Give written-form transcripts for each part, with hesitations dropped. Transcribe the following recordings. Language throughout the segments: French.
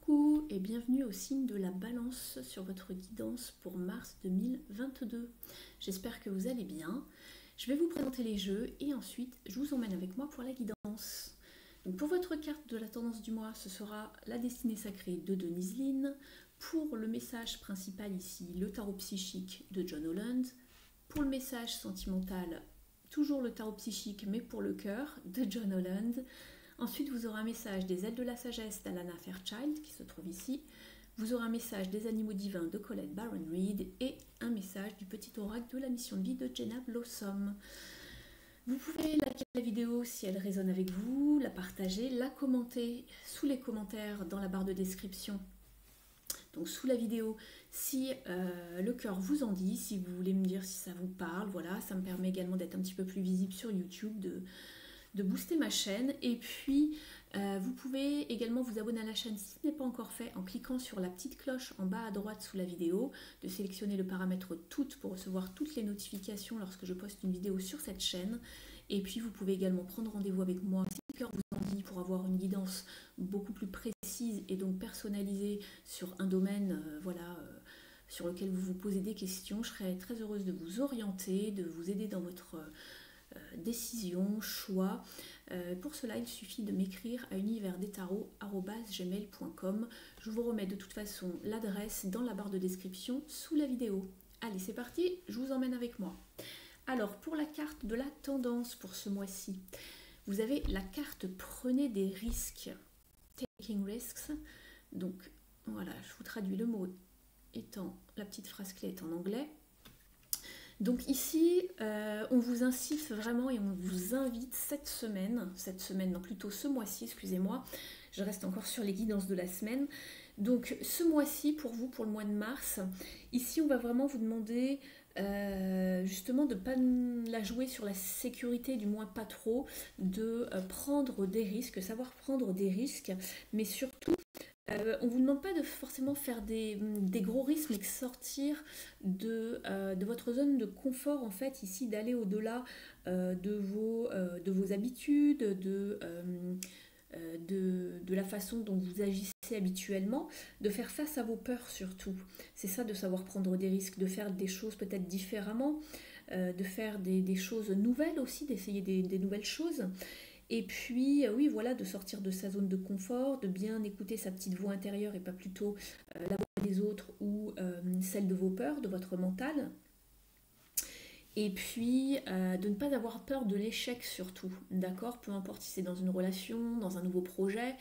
Coucou et bienvenue au signe de la balance sur votre guidance pour mars 2022. J'espère que vous allez bien. Je vais vous présenter les jeux et ensuite je vous emmène avec moi pour la guidance. Donc pour votre carte de la tendance du mois, ce sera la destinée sacrée de Denise Linn. Pour le message principal ici, le tarot psychique de John Holland. Pour le message sentimental, toujours le tarot psychique mais pour le cœur de John Holland. Ensuite, vous aurez un message des ailes de la sagesse d'Alana Fairchild, qui se trouve ici. Vous aurez un message des animaux divins de Colette Baron Reid et un message du petit oracle de la mission de vie de Jenna Blossom. Vous pouvez liker la vidéo si elle résonne avec vous, la partager, la commenter sous les commentaires dans la barre de description. Donc sous la vidéo, si le cœur vous en dit, si vous voulez me dire si ça vous parle, voilà, ça me permet également d'être un petit peu plus visible sur YouTube, de booster ma chaîne. Et puis vous pouvez également vous abonner à la chaîne si ce n'est pas encore fait en cliquant sur la petite cloche en bas à droite sous la vidéo, de sélectionner le paramètre toutes pour recevoir toutes les notifications lorsque je poste une vidéo sur cette chaîne. Et puis vous pouvez également prendre rendez-vous avec moi si le cœur vous en dit pour avoir une guidance beaucoup plus précise et donc personnalisée sur un domaine sur lequel vous vous posez des questions. Je serai très heureuse de vous orienter, de vous aider dans votre décision, choix. Pour cela, il suffit de m'écrire à universdestarots@gmail.com. Je vous remets de toute façon l'adresse dans la barre de description sous la vidéo. Allez, c'est parti, je vous emmène avec moi. Alors, pour la carte de la tendance pour ce mois-ci, vous avez la carte Prenez des risques, Taking Risks. Donc, voilà, je vous traduis le mot étant, la petite phrase clé est en anglais. Donc ici, on vous incite vraiment et on vous invite cette semaine, non plutôt ce mois-ci, excusez-moi, je reste encore sur les guidances de la semaine. Donc ce mois-ci, pour vous, pour le mois de mars, ici on va vraiment vous demander justement de ne pas la jouer sur la sécurité, du moins pas trop, de prendre des risques, savoir prendre des risques, mais surtout on ne vous demande pas de forcément faire des gros risques, mais de sortir de votre zone de confort, en fait, ici, d'aller au-delà de vos habitudes, de la façon dont vous agissez habituellement, de faire face à vos peurs surtout. C'est ça, de savoir prendre des risques, de faire des choses peut-être différemment, de faire des choses nouvelles aussi, d'essayer des nouvelles choses. Et puis, oui, voilà, de sortir de sa zone de confort, de bien écouter sa petite voix intérieure et pas plutôt la voix des autres ou celle de vos peurs, de votre mental. Et puis, de ne pas avoir peur de l'échec surtout, d'accord? Peu importe si c'est dans une relation, dans un nouveau projet,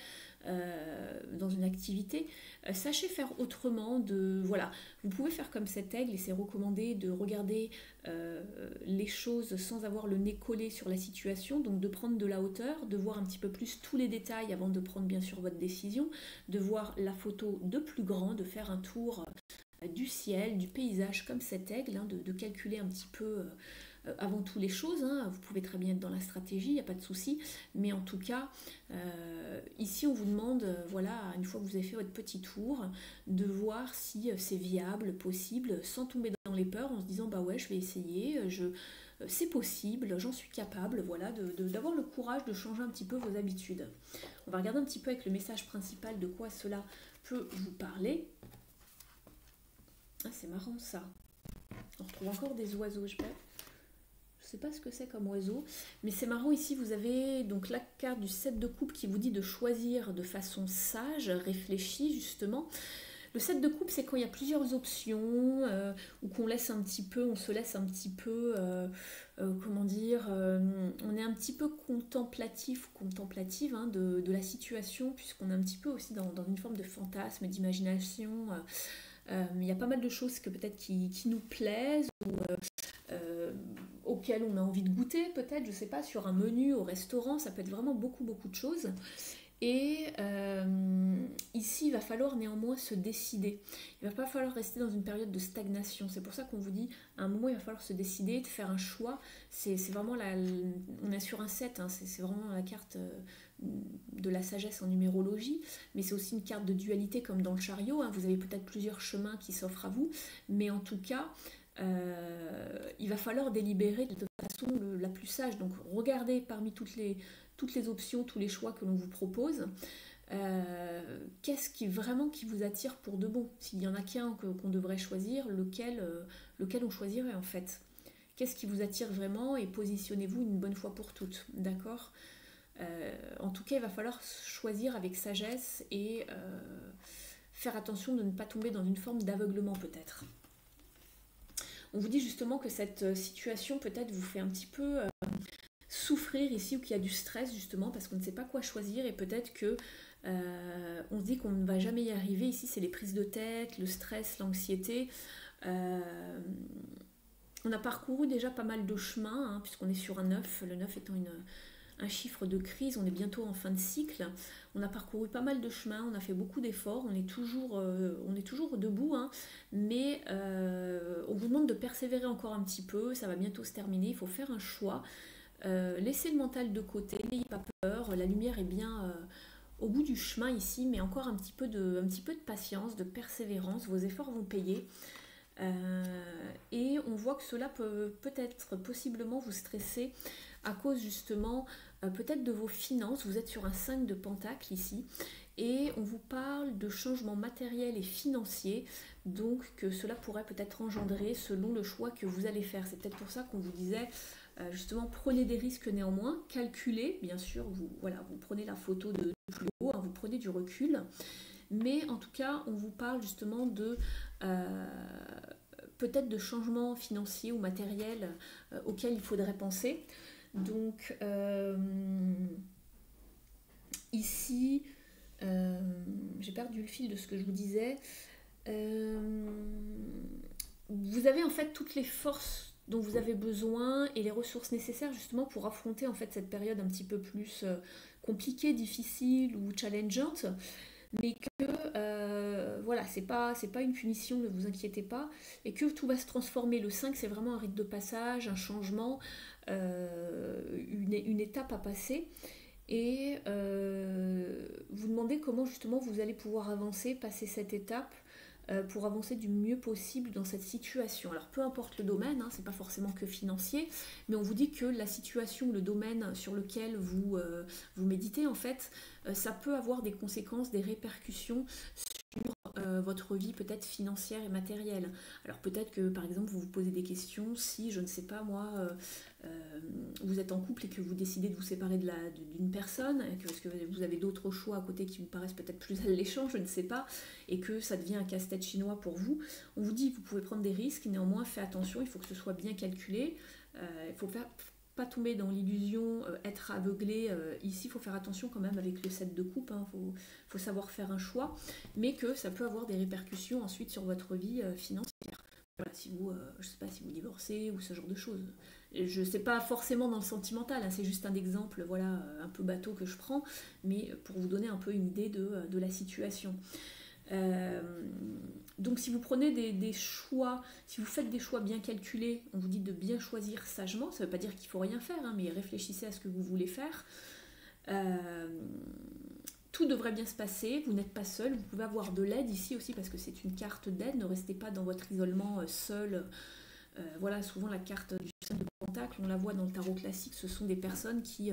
dans une activité, sachez faire autrement. Voilà, vous pouvez faire comme cet aigle et c'est recommandé de regarder les choses sans avoir le nez collé sur la situation, donc de prendre de la hauteur, de voir un petit peu plus tous les détails avant de prendre bien sûr votre décision, de voir la photo de plus grand, de faire un tour du ciel, du paysage comme cet aigle, hein, de calculer un petit peu avant tout les choses, hein. Vous pouvez très bien être dans la stratégie, il n'y a pas de souci, mais en tout cas, ici on vous demande, voilà, une fois que vous avez fait votre petit tour, de voir si c'est viable, possible, sans tomber dans les peurs, en se disant, bah ouais, je vais essayer, c'est possible, j'en suis capable, voilà, d'avoir le courage de changer un petit peu vos habitudes. On va regarder un petit peu avec le message principal de quoi cela peut vous parler. Ah, c'est marrant ça. On retrouve encore des oiseaux. Je sais pas ce que c'est comme oiseau, mais c'est marrant. Ici, vous avez donc la carte du 7 de coupe qui vous dit de choisir de façon sage, réfléchie justement. Le 7 de coupe, c'est quand il y a plusieurs options, ou qu'on laisse un petit peu, on se laisse un petit peu, comment dire, on est un petit peu contemplatif ou contemplative, hein, de la situation, puisqu'on est un petit peu aussi dans une forme de fantasme, d'imagination. Il y a pas mal de choses que peut-être qui nous plaisent ou auxquelles on a envie de goûter, peut-être, je sais pas, sur un menu au restaurant, ça peut être vraiment beaucoup de choses. Et ici, il va falloir néanmoins se décider. Il ne va pas falloir rester dans une période de stagnation. C'est pour ça qu'on vous dit, à un moment, il va falloir se décider, de faire un choix. C'est vraiment on est sur un 7, hein, c'est vraiment la carte de la sagesse en numérologie, mais c'est aussi une carte de dualité comme dans le chariot, hein. Vous avez peut-être plusieurs chemins qui s'offrent à vous, mais en tout cas, il va falloir délibérer de façon la plus sage. Donc regardez parmi toutes les options, tous les choix que l'on vous propose, qu'est-ce qui vraiment qui vous attire pour de bon? S'il y en a qu'un qu'on devrait choisir, lequel on choisirait en fait? Qu'est-ce qui vous attire vraiment et positionnez-vous une bonne fois pour toutes, d'accord? En tout cas, il va falloir choisir avec sagesse et faire attention de ne pas tomber dans une forme d'aveuglement peut-être. On vous dit justement que cette situation peut-être vous fait un petit peu souffrir ici ou qu'il y a du stress justement parce qu'on ne sait pas quoi choisir et peut-être que on se dit qu'on ne va jamais y arriver. Ici, c'est les prises de tête, le stress, l'anxiété. On a parcouru déjà pas mal de chemins, hein, puisqu'on est sur un 9, le 9 étant un chiffre de crise, on est bientôt en fin de cycle. On a parcouru pas mal de chemins, on a fait beaucoup d'efforts, on est toujours debout, hein, mais on vous demande de persévérer encore un petit peu, ça va bientôt se terminer, il faut faire un choix. Laissez le mental de côté, n'ayez pas peur, la lumière est bien au bout du chemin ici, mais encore un petit peu de patience, de persévérance, vos efforts vont payer. Et on voit que cela peut peut-être possiblement vous stresser à cause justement peut-être de vos finances. Vous êtes sur un 5 de pentacle ici et on vous parle de changements matériels et financiers, donc que cela pourrait peut-être engendrer selon le choix que vous allez faire. C'est peut-être pour ça qu'on vous disait justement prenez des risques néanmoins, calculez, bien sûr, vous prenez la photo de plus haut, hein, vous prenez du recul, mais en tout cas on vous parle justement de peut-être de changements financiers ou matériels auxquels il faudrait penser. Donc ici, j'ai perdu le fil de ce que je vous disais. Vous avez en fait toutes les forces dont vous avez besoin et les ressources nécessaires justement pour affronter en fait cette période un petit peu plus compliquée, difficile ou challengeante, mais que voilà, c'est pas une punition, ne vous inquiétez pas, et que tout va se transformer. Le 5, c'est vraiment un rite de passage, un changement, une étape à passer, et vous demandez comment justement vous allez pouvoir avancer, passer cette étape, pour avancer du mieux possible dans cette situation. Alors peu importe le domaine, hein, c'est pas forcément que financier, mais on vous dit que la situation, le domaine sur lequel vous méditez en fait, ça peut avoir des conséquences, des répercussions sur votre vie peut-être financière et matérielle. Alors peut-être que par exemple vous vous posez des questions si, je ne sais pas moi, vous êtes en couple et que vous décidez de vous séparer d'une personne, est-ce que vous avez d'autres choix à côté qui vous paraissent peut-être plus alléchants, je ne sais pas, et que ça devient un casse-tête chinois pour vous. On vous dit que vous pouvez prendre des risques, néanmoins faites attention, il faut que ce soit bien calculé, il faut pas tomber dans l'illusion, être aveuglé. Ici, il faut faire attention quand même avec le 7 de coupe, hein, faut savoir faire un choix, mais que ça peut avoir des répercussions ensuite sur votre vie financière. Voilà, si vous, je sais pas, si vous divorcez ou ce genre de choses. Je ne sais pas forcément dans le sentimental, hein, c'est juste un exemple, voilà, un peu bateau que je prends, mais pour vous donner un peu une idée de la situation. Donc si vous prenez des choix, si vous faites des choix bien calculés, on vous dit de bien choisir sagement, ça ne veut pas dire qu'il ne faut rien faire, hein, mais réfléchissez à ce que vous voulez faire. Tout devrait bien se passer, vous n'êtes pas seul, vous pouvez avoir de l'aide ici aussi parce que c'est une carte d'aide, ne restez pas dans votre isolement seul. Voilà, souvent la carte du 5 de Pentacle, on la voit dans le tarot classique, ce sont des personnes qui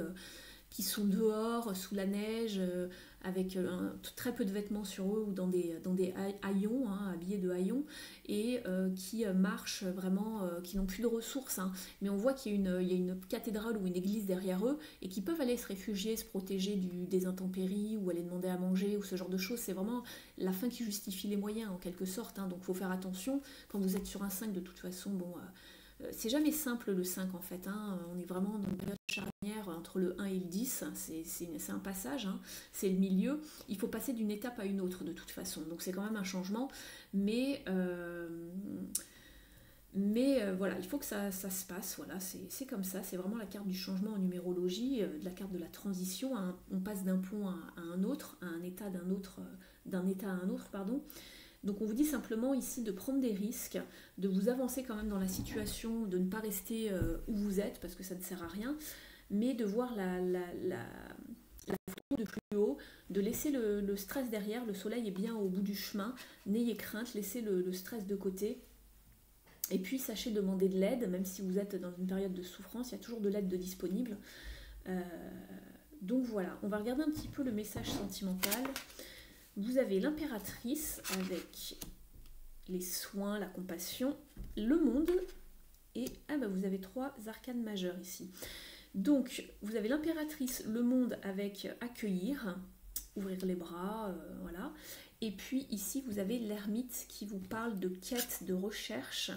sont dehors, sous la neige, avec très peu de vêtements sur eux ou dans des haillons, hein, habillés de haillons, et qui marchent vraiment, qui n'ont plus de ressources. Hein. Mais on voit qu'il y a une cathédrale ou une église derrière eux, et qui peuvent aller se réfugier, se protéger des intempéries, ou aller demander à manger, ou ce genre de choses. C'est vraiment la fin qui justifie les moyens, en quelque sorte. Hein. Donc il faut faire attention. Quand vous êtes sur un 5, de toute façon, bon... c'est jamais simple le 5 en fait, hein. On est vraiment dans une période charnière entre le 1 et le 10, c'est un passage, hein. C'est le milieu, il faut passer d'une étape à une autre de toute façon, donc c'est quand même un changement, mais voilà, il faut que ça se passe, voilà, c'est comme ça, c'est vraiment la carte du changement en numérologie, de la carte de la transition, hein. On passe d'un pont à un autre, à un état d'un état à un autre, pardon. Donc on vous dit simplement ici de prendre des risques, de vous avancer quand même dans la situation, de ne pas rester où vous êtes parce que ça ne sert à rien, mais de voir la photo de plus haut, de laisser le stress derrière, le soleil est bien au bout du chemin, n'ayez crainte, laissez le stress de côté. Et puis sachez demander de l'aide, même si vous êtes dans une période de souffrance, il y a toujours de l'aide de disponible. Donc voilà, on va regarder un petit peu le message sentimental. Vous vous avez l'impératrice avec les soins, la compassion, le monde, et vous avez 3 arcanes majeures ici. Donc, vous avez l'impératrice, le monde avec accueillir, ouvrir les bras, voilà. Et puis ici, vous avez l'ermite qui vous parle de quête, de recherche.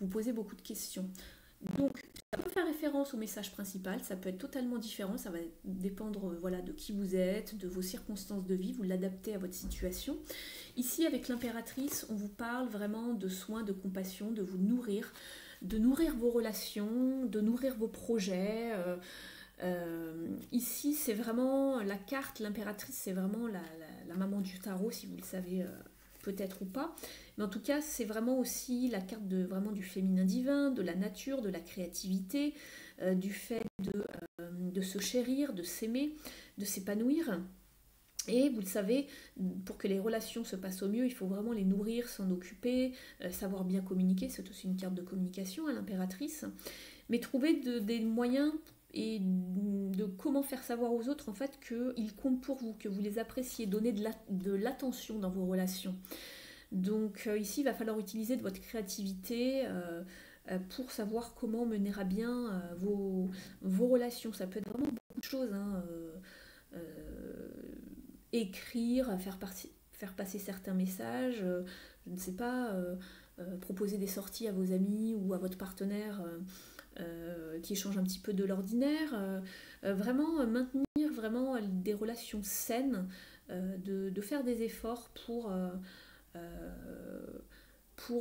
Vous posez beaucoup de questions. Donc, ça peut faire référence au message principal, ça peut être totalement différent, ça va dépendre voilà, de qui vous êtes, de vos circonstances de vie, vous l'adaptez à votre situation. Ici, avec l'impératrice, on vous parle vraiment de soins, de compassion, de vous nourrir, de nourrir vos relations, de nourrir vos projets. Ici, c'est vraiment la carte, l'impératrice, c'est vraiment la maman du tarot, si vous le savez peut-être ou pas. Mais en tout cas, c'est vraiment aussi la carte vraiment du féminin divin, de la nature, de la créativité, du fait de se chérir, de s'aimer, de s'épanouir. Et vous le savez, pour que les relations se passent au mieux, il faut vraiment les nourrir, s'en occuper, savoir bien communiquer. C'est aussi une carte de communication à l'impératrice. Mais trouver des moyens et de comment faire savoir aux autres en fait qu'ils comptent pour vous, que vous les appréciez, donner de l'attention dans vos relations. Donc ici, il va falloir utiliser de votre créativité pour savoir comment mener à bien vos relations. Ça peut être vraiment beaucoup de choses, hein, écrire, faire passer certains messages, je ne sais pas, proposer des sorties à vos amis ou à votre partenaire qui change un petit peu de l'ordinaire, vraiment maintenir vraiment des relations saines, de faire des efforts pour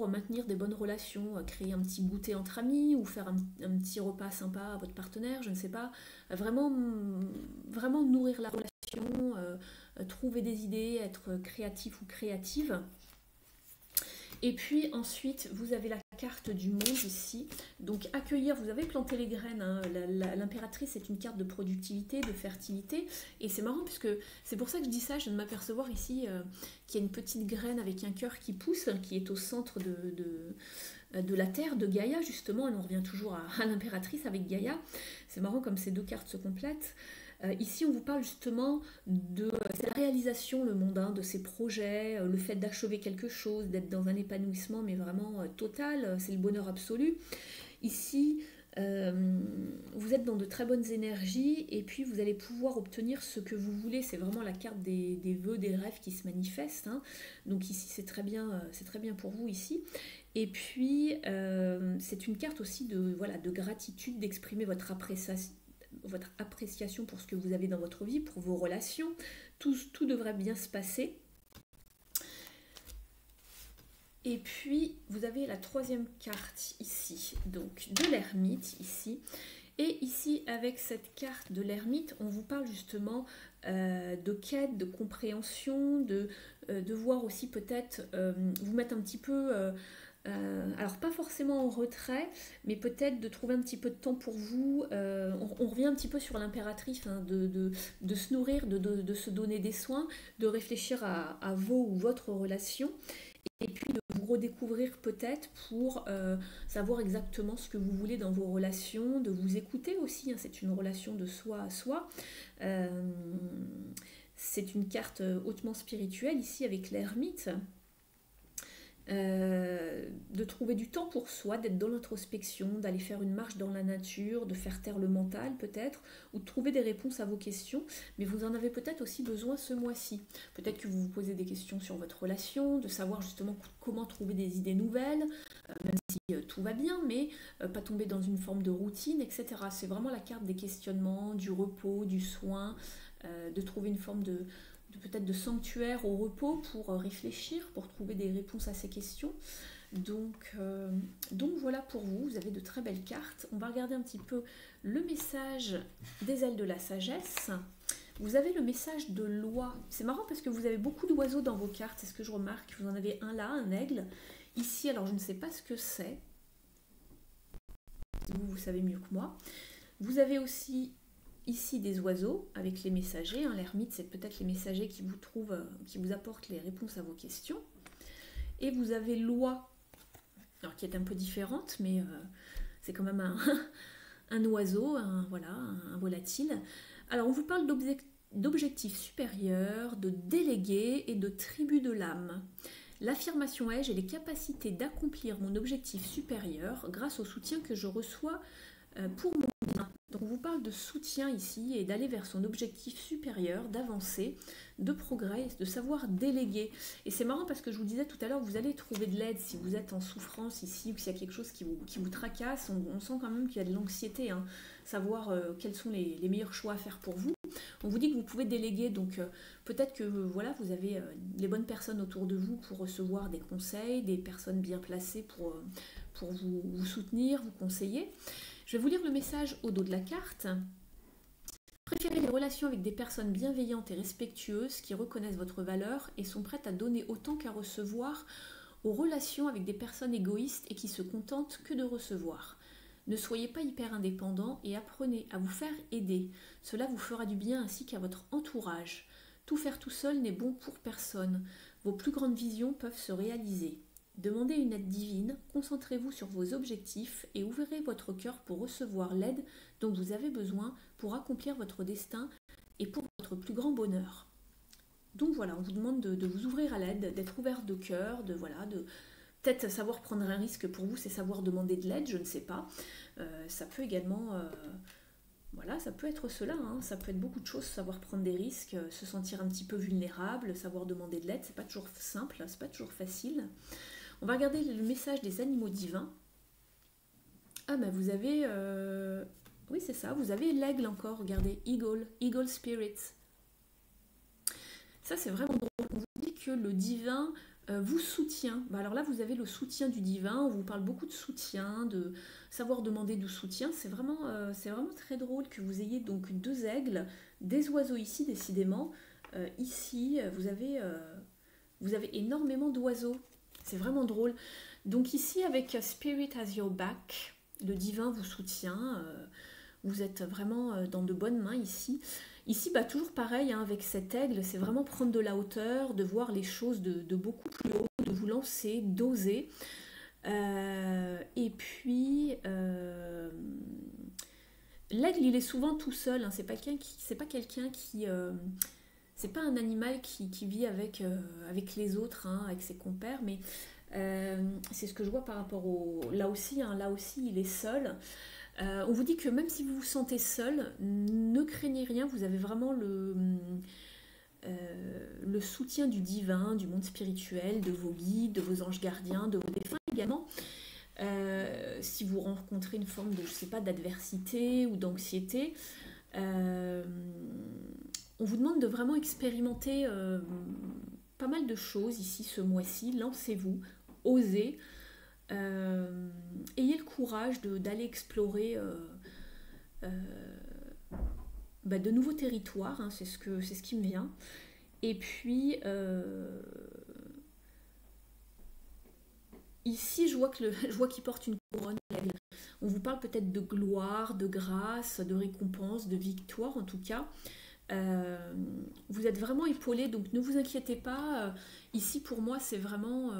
maintenir des bonnes relations, créer un petit goûter entre amis ou faire un petit repas sympa à votre partenaire, je ne sais pas, vraiment, vraiment nourrir la relation, trouver des idées, être créatif ou créative. Et puis ensuite, vous avez la carte du monde ici. Donc accueillir, vous avez planté les graines. Hein. L'impératrice est une carte de productivité, de fertilité. Et c'est marrant puisque c'est pour ça que je dis ça. Je viens de m'apercevoir ici qu'il y a une petite graine avec un cœur qui pousse, qui est au centre de la Terre, de Gaïa justement. Et on revient toujours à l'impératrice avec Gaïa. C'est marrant comme ces deux cartes se complètent. Ici, on vous parle justement de la réalisation, le mondain, de ses projets, le fait d'achever quelque chose, d'être dans un épanouissement, mais vraiment total, c'est le bonheur absolu. Ici, vous êtes dans de très bonnes énergies et puis vous allez pouvoir obtenir ce que vous voulez. C'est vraiment la carte des vœux, des rêves qui se manifestent. Hein. Donc ici, c'est très bien pour vous ici. Et puis, c'est une carte aussi de gratitude, d'exprimer votre appréciation pour ce que vous avez dans votre vie, pour vos relations. Tout devrait bien se passer. Et puis, vous avez la troisième carte ici, donc de l'ermite ici. Et ici, avec cette carte de l'ermite, on vous parle justement de quête, de compréhension, de voir aussi peut-être vous mettre un petit peu... alors pas forcément en retrait, mais peut-être de trouver un petit peu de temps pour vous. On revient un petit peu sur l'impératrice, hein, de se nourrir, de se donner des soins, de réfléchir à vos ou votre relation, et puis de vous redécouvrir peut-être pour savoir exactement ce que vous voulez dans vos relations, de vous écouter aussi, hein, c'est une relation de soi à soi. C'est une carte hautement spirituelle ici avec l'ermite. De trouver du temps pour soi, d'être dans l'introspection, d'aller faire une marche dans la nature, de faire taire le mental peut-être, ou de trouver des réponses à vos questions, mais vous en avez peut-être aussi besoin ce mois-ci. Peut-être que vous vous posez des questions sur votre relation, de savoir justement comment trouver des idées nouvelles, même si tout va bien, mais pas tomber dans une forme de routine, etc. C'est vraiment la carte des questionnements, du repos, du soin, de trouver une forme peut-être de sanctuaire au repos pour réfléchir, pour trouver des réponses à ces questions. Donc voilà pour vous, vous avez de très belles cartes. On va regarder un petit peu le message des ailes de la sagesse. Vous avez le message de l'oie. C'est marrant parce que vous avez beaucoup d'oiseaux dans vos cartes, c'est ce que je remarque. Vous en avez un là, un aigle. Ici, alors je ne sais pas ce que c'est. Vous savez mieux que moi. Vous avez aussi ici des oiseaux avec les messagers. Hein. L'ermite, c'est peut-être les messagers qui vous apportent les réponses à vos questions. Et vous avez l'oie, alors qui est un peu différente, mais c'est quand même un oiseau, un volatile. Alors on vous parle d'objectifs supérieurs, de délégués et de tribu de l'âme. L'affirmation est: j'ai les capacités d'accomplir mon objectif supérieur grâce au soutien que je reçois pour mon bien. Donc on vous parle de soutien ici et d'aller vers son objectif supérieur, d'avancer, de progrès, de savoir déléguer. Et c'est marrant parce que je vous disais tout à l'heure, vous allez trouver de l'aide si vous êtes en souffrance ici ou s'il y a quelque chose qui vous tracasse. On sent quand même qu'il y a de l'anxiété, hein. Savoir quels sont les meilleurs choix à faire pour vous. On vous dit que vous pouvez déléguer, donc peut-être que voilà, vous avez les bonnes personnes autour de vous pour recevoir des conseils, des personnes bien placées pour vous soutenir, vous conseiller. Je vais vous lire le message au dos de la carte. Préférez les relations avec des personnes bienveillantes et respectueuses qui reconnaissent votre valeur et sont prêtes à donner autant qu'à recevoir aux relations avec des personnes égoïstes et qui se contentent que de recevoir. Ne soyez pas hyper indépendant et apprenez à vous faire aider. Cela vous fera du bien ainsi qu'à votre entourage. Tout faire tout seul n'est bon pour personne. Vos plus grandes visions peuvent se réaliser. Demandez une aide divine, concentrez-vous sur vos objectifs et ouvrez votre cœur pour recevoir l'aide dont vous avez besoin pour accomplir votre destin et pour votre plus grand bonheur. Donc voilà, on vous demande de vous ouvrir à l'aide, d'être ouvert de cœur, de peut-être savoir prendre un risque pour vous, c'est savoir demander de l'aide, je ne sais pas. Ça peut également, voilà, ça peut être cela, hein. Ça peut être beaucoup de choses, savoir prendre des risques, se sentir un petit peu vulnérable, savoir demander de l'aide, c'est pas toujours simple, c'est pas toujours facile. On va regarder le message des animaux divins. Ah ben vous avez, oui c'est ça, vous avez l'aigle encore, regardez, Eagle Spirit. Ça c'est vraiment drôle, on vous dit que le divin vous soutient. Bah, alors là vous avez le soutien du divin, on vous parle beaucoup de soutien, de savoir demander du soutien. C'est vraiment très drôle que vous ayez donc deux aigles, des oiseaux ici décidément. Ici vous avez énormément d'oiseaux. C'est vraiment drôle. Donc ici, avec Spirit has your back, le divin vous soutient. Vous êtes vraiment dans de bonnes mains ici. Ici, bah, toujours pareil, hein, avec cet aigle, c'est vraiment prendre de la hauteur, de voir les choses de beaucoup plus haut, de vous lancer, d'oser. Et puis, l'aigle, il est souvent tout seul. Hein, c'est pas quelqu'un qui c'est pas un animal qui vit avec les autres, hein, avec ses compères, mais c'est ce que je vois par rapport au... Là aussi, il est seul. On vous dit que même si vous vous sentez seul, ne craignez rien, vous avez vraiment le soutien du divin, du monde spirituel, de vos guides, de vos anges gardiens, de vos défunts également. Si vous rencontrez une forme de, je sais pas, d'adversité ou d'anxiété, on vous demande de vraiment expérimenter pas mal de choses ici ce mois-ci. Lancez-vous, osez, ayez le courage d'aller explorer de nouveaux territoires, hein, c'est ce qui me vient. Et puis ici, je vois qu'il porte une couronne. On vous parle peut-être de gloire, de grâce, de récompense, de victoire en tout cas. Vous êtes vraiment épaulé, donc ne vous inquiétez pas. Ici, pour moi, c'est vraiment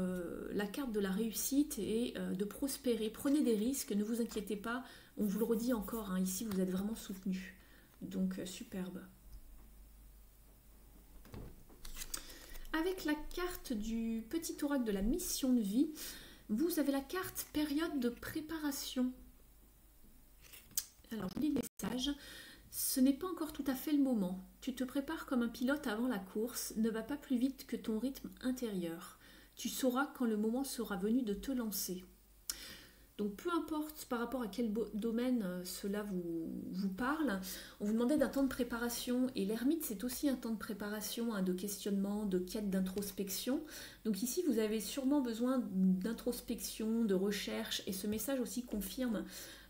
la carte de la réussite et de prospérer. Prenez des risques, ne vous inquiétez pas. On vous le redit encore, hein, ici, vous êtes vraiment soutenu. Donc, superbe. Avec la carte du petit oracle de la mission de vie, vous avez la carte période de préparation. Alors, je lis le message. Ce n'est pas encore tout à fait le moment. Tu te prépares comme un pilote avant la course, ne va pas plus vite que ton rythme intérieur. Tu sauras quand le moment sera venu de te lancer. Donc peu importe par rapport à quel domaine cela vous parle, on vous demandait d'un temps de préparation et l'ermite c'est aussi un temps de préparation, hein, de questionnement, de quête, d'introspection. Donc ici vous avez sûrement besoin d'introspection, de recherche et ce message aussi confirme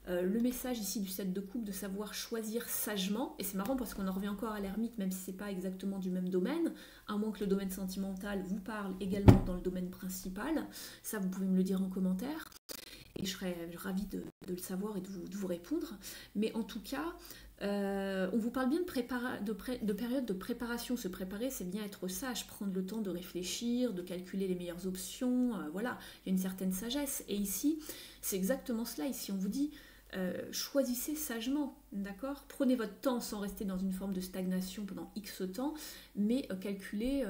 le message ici du 7 de coupe de savoir choisir sagement. Et c'est marrant parce qu'on en revient encore à l'ermite même si c'est pas exactement du même domaine, à moins que le domaine sentimental vous parle également dans le domaine principal. Ça vous pouvez me le dire en commentaire. Et je serais ravie de le savoir et de vous répondre. Mais en tout cas, on vous parle bien de période de préparation. Se préparer, c'est bien être sage, prendre le temps de réfléchir, de calculer les meilleures options. Voilà, il y a une certaine sagesse. Et ici, c'est exactement cela. Ici, on vous dit, choisissez sagement, d'accord? Prenez votre temps sans rester dans une forme de stagnation pendant X temps, mais calculez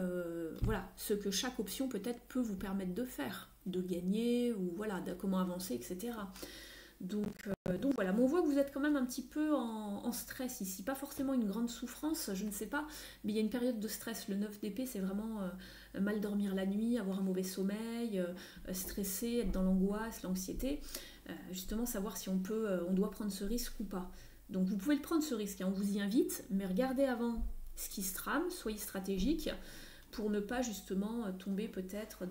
voilà, ce que chaque option peut-être peut vous permettre de faire, de gagner, ou voilà, de comment avancer, etc. Donc voilà, mais on voit que vous êtes quand même un petit peu en stress ici. Pas forcément une grande souffrance, je ne sais pas, mais il y a une période de stress. Le 9 d'épée, c'est vraiment mal dormir la nuit, avoir un mauvais sommeil, stresser, être dans l'angoisse, l'anxiété. Justement, savoir si on doit prendre ce risque ou pas. Donc vous pouvez le prendre ce risque, hein, on vous y invite, mais regardez avant ce qui se trame, soyez stratégique pour ne pas justement tomber peut-être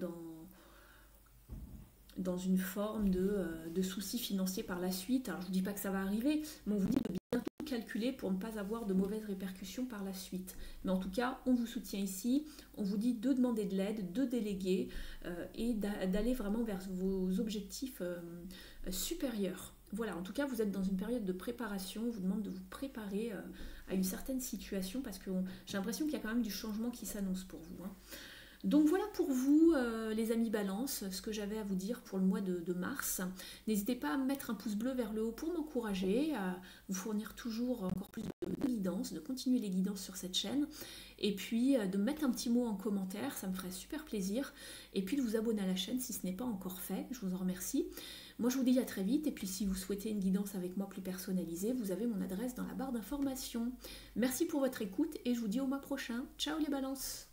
dans une forme de soucis financiers par la suite. Alors je ne vous dis pas que ça va arriver, mais on vous dit de bien tout calculer pour ne pas avoir de mauvaises répercussions par la suite. Mais en tout cas, on vous soutient ici, on vous dit de demander de l'aide, de déléguer et d'aller vraiment vers vos objectifs supérieurs. Voilà, en tout cas, vous êtes dans une période de préparation, on vous demande de vous préparer à une certaine situation parce que j'ai l'impression qu'il y a quand même du changement qui s'annonce pour vous, hein. Donc voilà pour vous, les amis Balance, ce que j'avais à vous dire pour le mois de mars. N'hésitez pas à me mettre un pouce bleu vers le haut pour m'encourager, à vous fournir toujours encore plus de guidance, de continuer les guidances sur cette chaîne. Et puis de me mettre un petit mot en commentaire, ça me ferait super plaisir. Et puis de vous abonner à la chaîne si ce n'est pas encore fait, je vous en remercie. Moi je vous dis à très vite, et puis si vous souhaitez une guidance avec moi plus personnalisée, vous avez mon adresse dans la barre d'information. Merci pour votre écoute, et je vous dis au mois prochain. Ciao les balances!